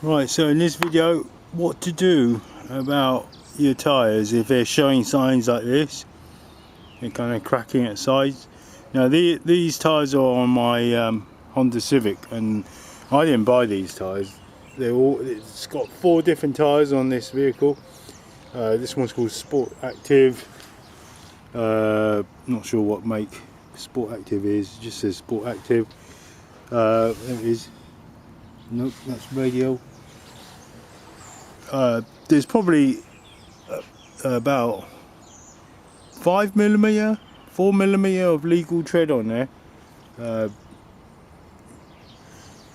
Right, so in this video, what to do about your tyres if they're showing signs like this. They're kind of cracking at sides. Now these tyres are on my Honda Civic, and I didn't buy these tyres. It's got 4 different tyres on this vehicle. This one's called Sport Active. Not sure what make Sport Active is. It just says Sport Active. There it is. Nope, that's radial. There's probably about 5mm, 4mm of legal tread on there.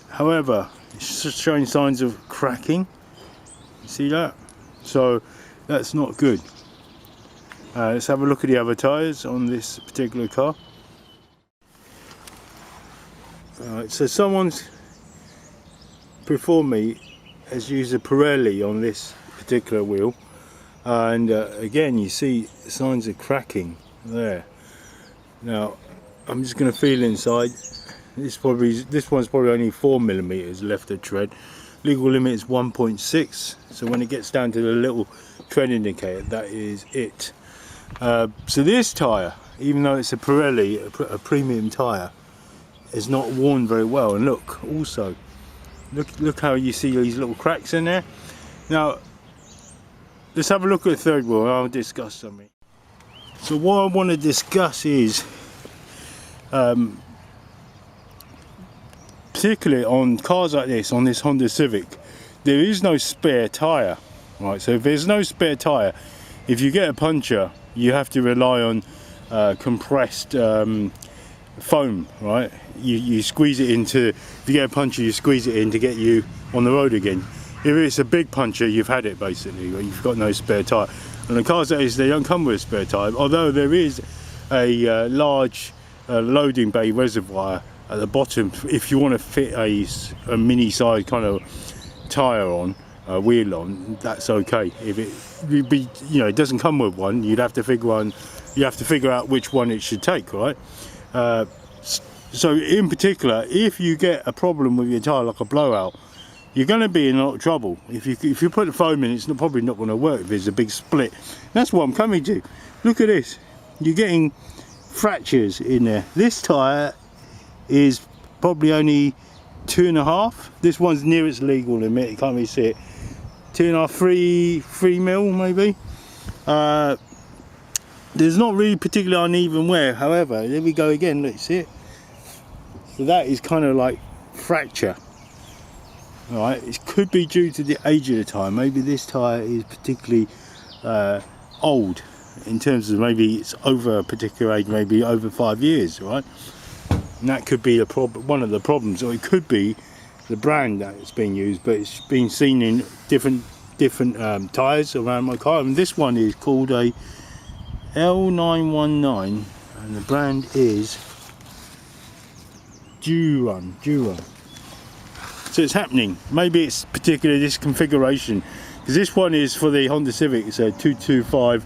However, it's just showing signs of cracking. See that? So that's not good. Let's have a look at the other tyres on this particular car. Alright, so someone's before me has used a Pirelli on this particular wheel, and again you see signs of cracking there. Now I'm just going to feel inside. This one's probably only 4mm left of tread. Legal limit is 1.6, so when it gets down to the little tread indicator, that is it. So this tyre, even though it's a Pirelli, a premium tyre, is not worn very well. And look, also look how you see these little cracks in there. Now let's have a look at the third wheel and I'll discuss something. So what I want to discuss is particularly on cars like this, on this Honda Civic, there is no spare tyre, right? So if there's no spare tyre, if you get a puncture, you have to rely on compressed foam, right? You squeeze it into, if you get a puncture, you squeeze it in to get you on the road again. If it's a big puncture, you've had it basically, you've got no spare tyre. And the cars that is, they don't come with a spare tyre, although there is a large loading bay reservoir at the bottom if you want to fit a mini size kind of tyre on, wheel on, that's okay. If it doesn't come with one, you have to figure out which one it should take, right? So in particular, if you get a problem with your tyre, like a blowout, you're going to be in a lot of trouble. If you put the foam in, it's probably not going to work if there's a big split. That's what I'm coming to. Look at this. You're getting fractures in there. This tyre is probably only 2.5. This one's near its legal limit. You can't really see it. 2.5, 3 mil maybe. There's not really particularly uneven wear. However, there we go again. Look, see it? So that is kind of like fracture. Alright, it could be due to the age of the tyre. Maybe this tyre is particularly old in terms of maybe it's over a particular age, maybe over 5 years, right? And that could be one of the problems, or it could be the brand that it's being used, but it's been seen in different tyres around my car. And this one is called a L919, and the brand is Duran. So it's happening. Maybe it's particularly this configuration, because this one is for the Honda Civic. It's a 225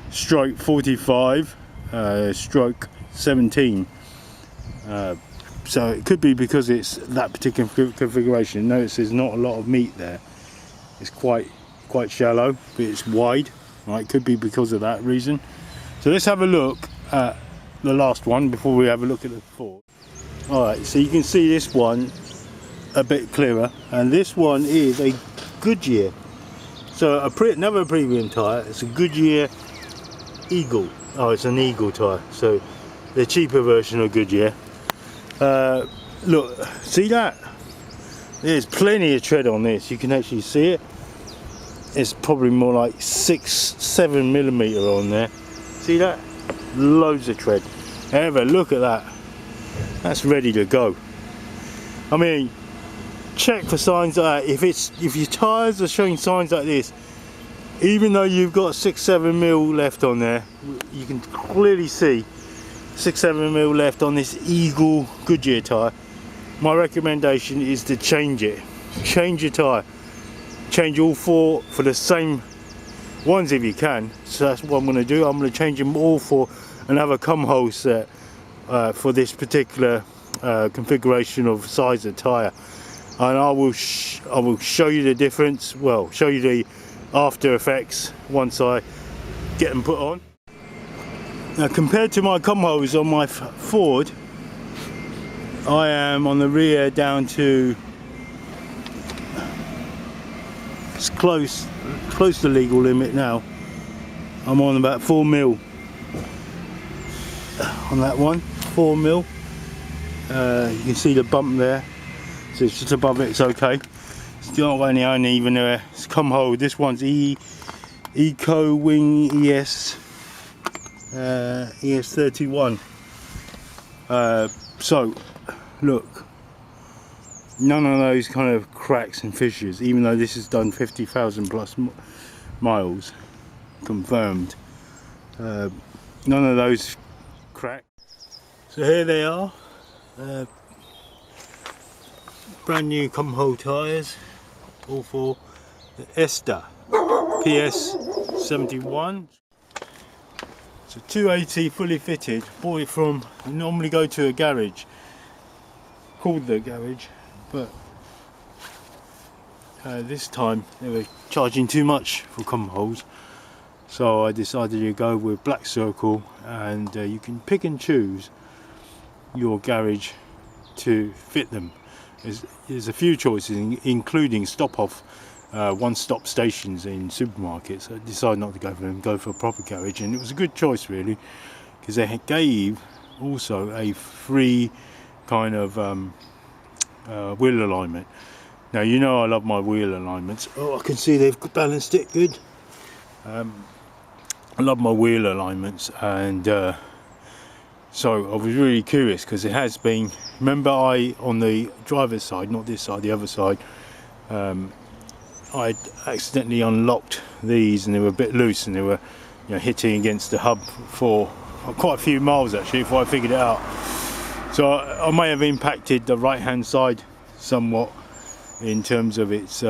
stroke 45 stroke 17. So it could be because it's that particular configuration. Notice there's not a lot of meat there. It's quite shallow, but it's wide. Right, could be because of that reason. So let's have a look at the last one before we have a look at the Ford. Alright, so you can see this one a bit clearer, and this one is a Goodyear. So another premium tyre. It's a Goodyear Eagle. Oh, it's an Eagle tyre, so the cheaper version of Goodyear. Look, see that? There's plenty of tread on this. You can actually see it. It's probably more like 6-7mm on there. See that? Loads of tread. However, look at that. That's ready to go. I mean, check for signs like that. If your tyres are showing signs like this, even though you've got 6-7mm left on there, you can clearly see 6-7mm left on this Eagle Goodyear tyre. My recommendation is to change it. Change your tyre. Change all 4 for the same ones if you can. So that's what I'm going to do. I'm going to change them all for another cum hole set for this particular configuration of size of tyre. and I will show you the difference. Well, show you the after effects once I get them put on. Now, compared to my combos on my Ford, I am on the rear down to it's close to legal limit now. I'm on about 4 mil on that one, 4 mil. You can see the bump there, so it's just above it, it's okay. It's not any uneven there. It's come hold. This one's Eco Wing ES ES31. So look, none of those kind of cracks and fissures, even though this has done 50,000 plus miles confirmed. None of those cracks. So here they are, brand new come hold tyres, all for the Esta PS71. So 280 fully fitted. Bought it from, I normally go to a garage called the garage, but this time they were charging too much for come holds, so I decided to go with Black Circle, and you can pick and choose your garage to fit them. There's a few choices, including stop-off one-stop stations in supermarkets. I decided not to go for them, go for a proper garage, and it was a good choice really, because they gave also a free kind of wheel alignment. Now, you know I love my wheel alignments. Oh, I can see they've balanced it good. I love my wheel alignments, and so I was really curious, because it has been, remember I, on the driver's side, not this side, the other side, I'd accidentally unlocked these and they were a bit loose, and they were, you know, hitting against the hub for quite a few miles actually before I figured it out. So I may have impacted the right hand side somewhat in terms of its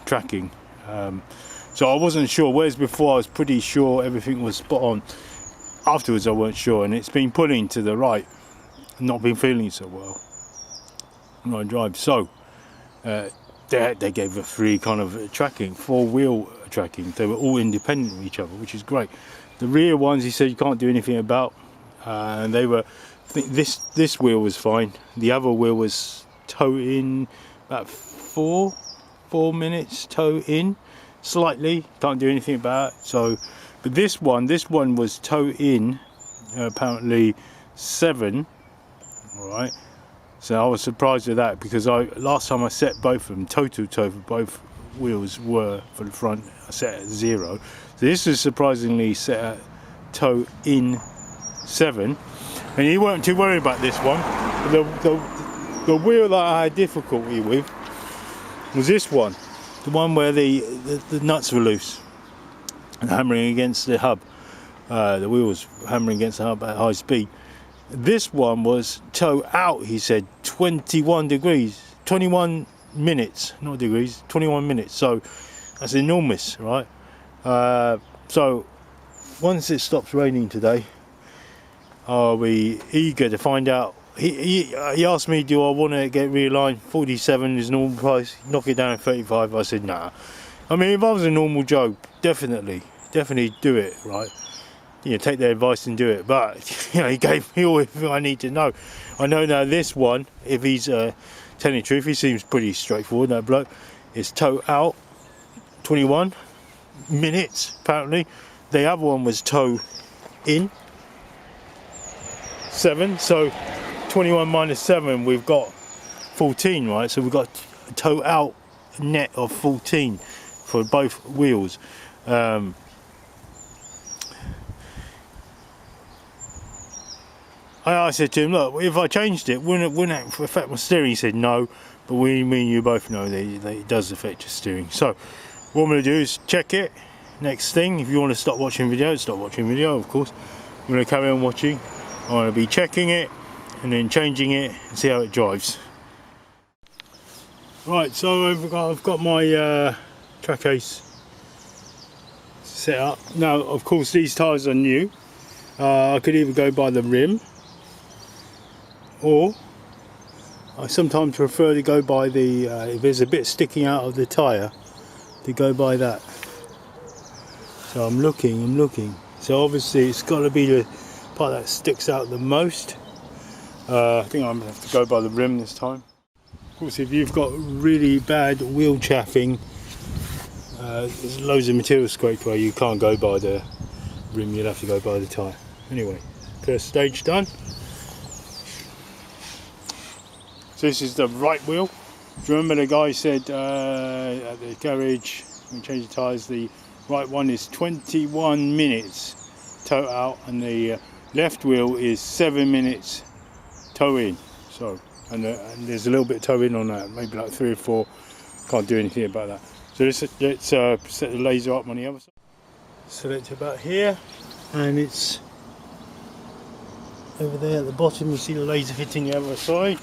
tracking. So I wasn't sure, whereas before I was pretty sure everything was spot on. Afterwards I weren't sure, and it's been pulling to the right, not been feeling so well when I drive. So they gave a free kind of tracking, 4-wheel tracking. They were all independent of each other, which is great. The rear ones, he said, you can't do anything about, and they were, I think this wheel was fine. The other wheel was toe in about 4 minutes toe in slightly, can't do anything about it. So, but this one was toe in apparently 7. All right. So I was surprised with that, because last time I set both of them, total toe for both wheels were for the front, I set at 0. So this is surprisingly set at toe in 7, and you weren't too worried about this one. The wheel that I had difficulty with was this one, the one where the nuts were loose and hammering against the hub. The wheel was hammering against the hub at high speed. This one was toe out, he said, 21 degrees, 21 minutes, not degrees, 21 minutes. So that's enormous, right? So once it stops raining today, I'll be eager to find out. He asked me, do I want to get realigned? 47 is normal price, knock it down to 35. I said nah. I mean, if I was a normal Joe, definitely do it, right? You know, take their advice and do it. But you know, he gave me all everything I need to know. I know now this one, if he's telling the truth, he seems pretty straightforward, that bloke. It's toe out, 21 minutes apparently. The other one was toe in, 7. So 21 minus 7, we've got 14, right? So we've got a toe out net of 14 for both wheels. I said to him, look, if I changed it, wouldn't it affect my steering? He said no, but me and you both know that it does affect your steering. So what I'm going to do is check it. Next thing, if you want to stop watching video, stop watching video, of course. I'm going to carry on watching. I'm going to be checking it and then changing it and see how it drives. Right, so I've got my track case set up. Now, of course, these tyres are new. I could either go by the rim, or I sometimes prefer to go by the, if there's a bit sticking out of the tyre, to go by that. So I'm looking. So obviously it's got to be the part that sticks out the most. I think I'm going to have to go by the rim this time. Of course, if you've got really bad wheel chaffing, there's loads of material scraped where you can't go by the rim, you'll have to go by the tyre. Anyway, first stage done. So this is the right wheel. Do you remember the guy said at the garage when we changed the tyres, the right one is 21 minutes toe out and the left wheel is 7 minutes toe in. So and there's a little bit of toe in on that, maybe like 3 or 4. Can't do anything about that. So let's set the laser up on the other side. Select about here, and it's over there at the bottom. You see the laser hitting the other side.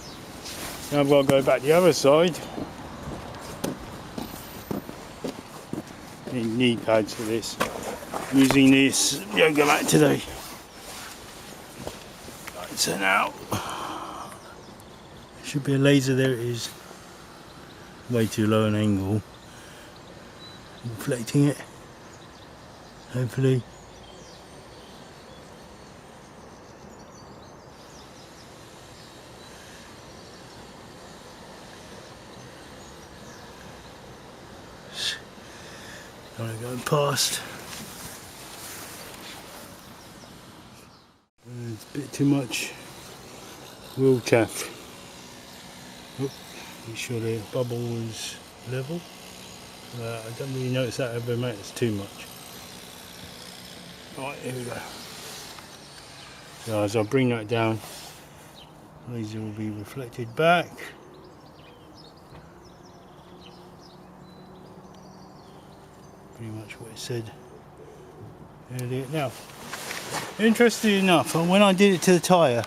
Now I've got to go back the other side. Need knee pads for this. I'm using this yoga mat today. Right, so now should be a laser. There it is. Way too low an angle. Reflecting it. Hopefully. I'm going past. It's a bit too much wheel chaff. Oh, make sure the bubble is level. I don't really notice that over mate, it's too much. Right, here we go. So as I bring that down, laser will be reflected back. Pretty much what it said earlier. Now, interestingly enough, when I did it to the tyre,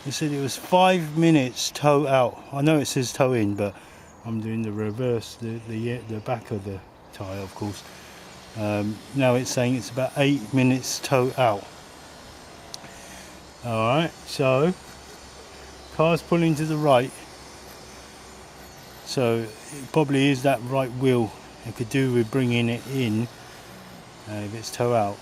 it said it was 5 minutes toe out. I know it says toe in, but I'm doing the reverse, the back of the tyre, of course. Now it's saying it's about 8 minutes toe out. Alright, so car's pulling to the right, so it probably is that right wheel. It could do with bringing it in if it's toe out.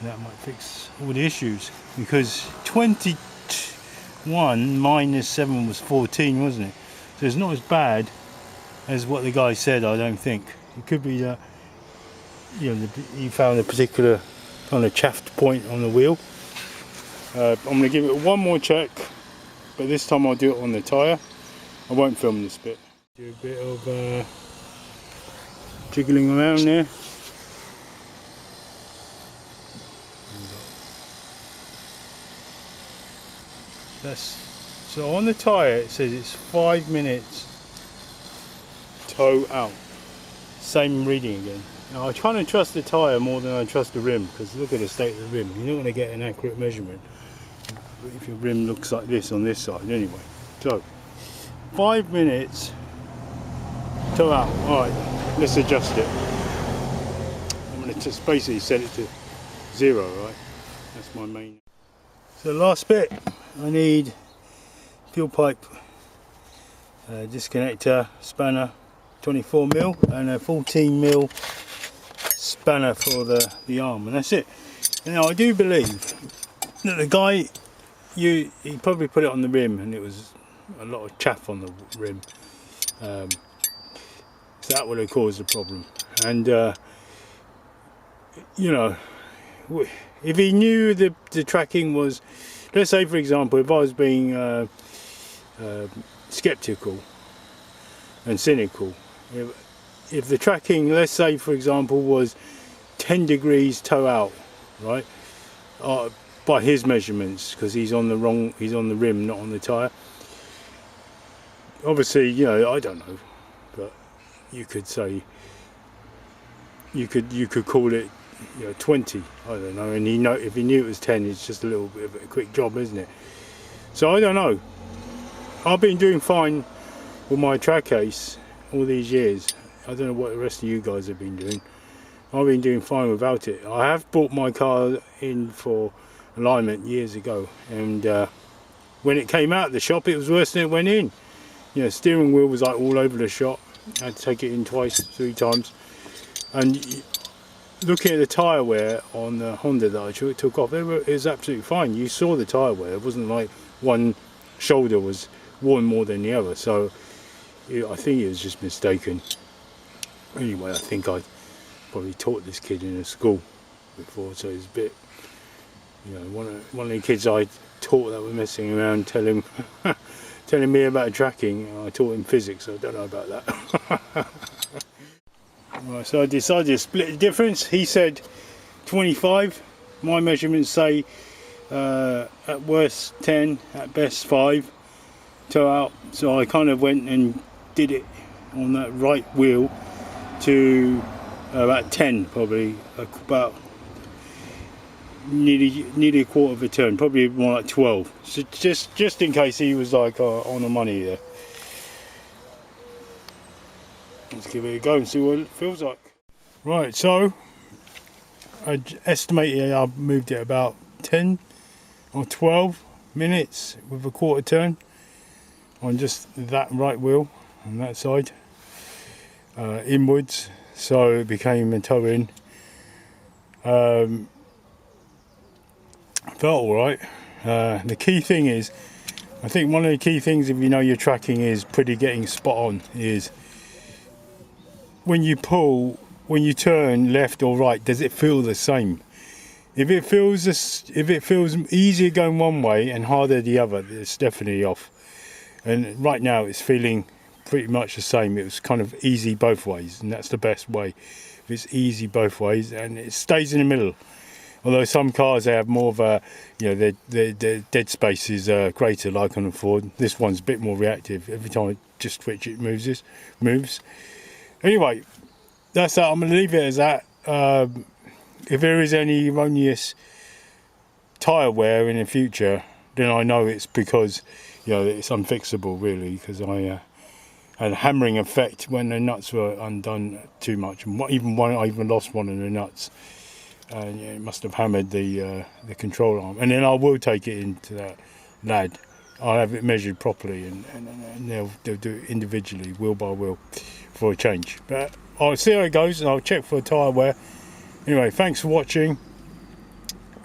That might fix all the issues, because 21 minus 7 was 14, wasn't it? So it's not as bad as what the guy said, I don't think. It could be that, you know, he found a particular kind of chaffed point on the wheel. I'm going to give it one more check, but this time I'll do it on the tyre. I won't film this bit. Do a bit of jiggling around there. So on the tyre it says it's 5 minutes toe out. Same reading again. Now I kind of trust the tyre more than I trust the rim, because look at the state of the rim. You're not going to get an accurate measurement if your rim looks like this on this side anyway. So 5 minutes toe out. Alright, let's adjust it. I'm going to just basically set it to 0, right? That's my main. So the last bit, I need fuel pipe disconnector, spanner, 24mm, and a 14mm spanner for the arm, and that's it. Now I do believe that the guy, he probably put it on the rim and it was a lot of chaff on the rim, so that would have caused the problem. And you know, if he knew the tracking was, let's say for example, if I was being skeptical and cynical, if the tracking, let's say for example, was 10 degrees toe out, right, by his measurements, because he's on the rim, not on the tyre. Obviously, you know, I don't know, but you could say, you could call it, you know, 20, I don't know, and if he knew it was 10, it's just a little bit of a quick job, isn't it? So I don't know. I've been doing fine with my track case all these years. I don't know what the rest of you guys have been doing. I've been doing fine without it. I have brought my car in for alignment years ago, and when it came out of the shop it was worse than it went in. You know, steering wheel was like all over the shop. I had to take it in twice, 3 times. And looking at the tyre wear on the Honda that I took off, it was absolutely fine. You saw the tyre wear. It wasn't like one shoulder was worn more than the other. So I think it was just mistaken. Anyway, I think I probably taught this kid in a school before, so it's a bit, you know, one of the kids I taught that were messing around telling me about tracking. I taught him physics, so I don't know about that. Right, so I decided to split the difference. He said 25. My measurements say at worst 10, at best 5 toe out. So I kind of went and did it on that right wheel to about 10, probably about nearly a quarter of a turn, probably more like 12. So just in case he was like on the money there. Let's give it a go and see what it feels like. Right, so I estimated I've moved it about 10 or 12 minutes with a quarter turn on just that right wheel on that side, inwards, so it became a toe in. Felt alright. The key thing is, I think one of the key things if you know your tracking is pretty getting spot on is when you pull, when you turn left or right, does it feel the same? If it feels easier going one way and harder the other, it's definitely off. And right now it's feeling pretty much the same. It was kind of easy both ways, and that's the best way. If it's easy both ways and it stays in the middle. Although some cars they have more of a, you know, their dead space is greater, like on the Ford. This one's a bit more reactive. Every time I just twitch it moves. Anyway, that's that. I'm going to leave it as that. If there is any erroneous tyre wear in the future, then I know it's because, you know, it's unfixable really, because I had a hammering effect when the nuts were undone too much. And I even lost one of the nuts. And yeah, it must have hammered the control arm. And then I will take it into that lad. I'll have it measured properly, and they'll do it individually, wheel by wheel, for a change. But I'll see how it goes, and I'll check for tyre wear. Anyway, thanks for watching.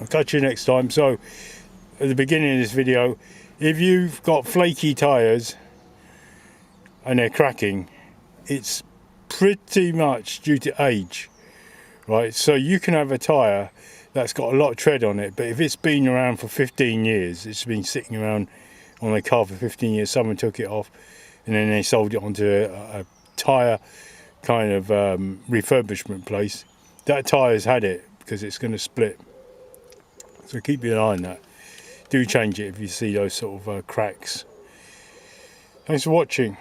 I'll catch you next time. So, at the beginning of this video, if you've got flaky tyres and they're cracking, it's pretty much due to age, right? So you can have a tyre that's got a lot of tread on it, but if it's been around for 15 years, it's been sitting around on a car for 15 years, someone took it off and then they sold it onto a tyre kind of refurbishment place, that tyre's had it because it's going to split. So keep an eye on that. Do change it if you see those sort of cracks. Thanks for watching.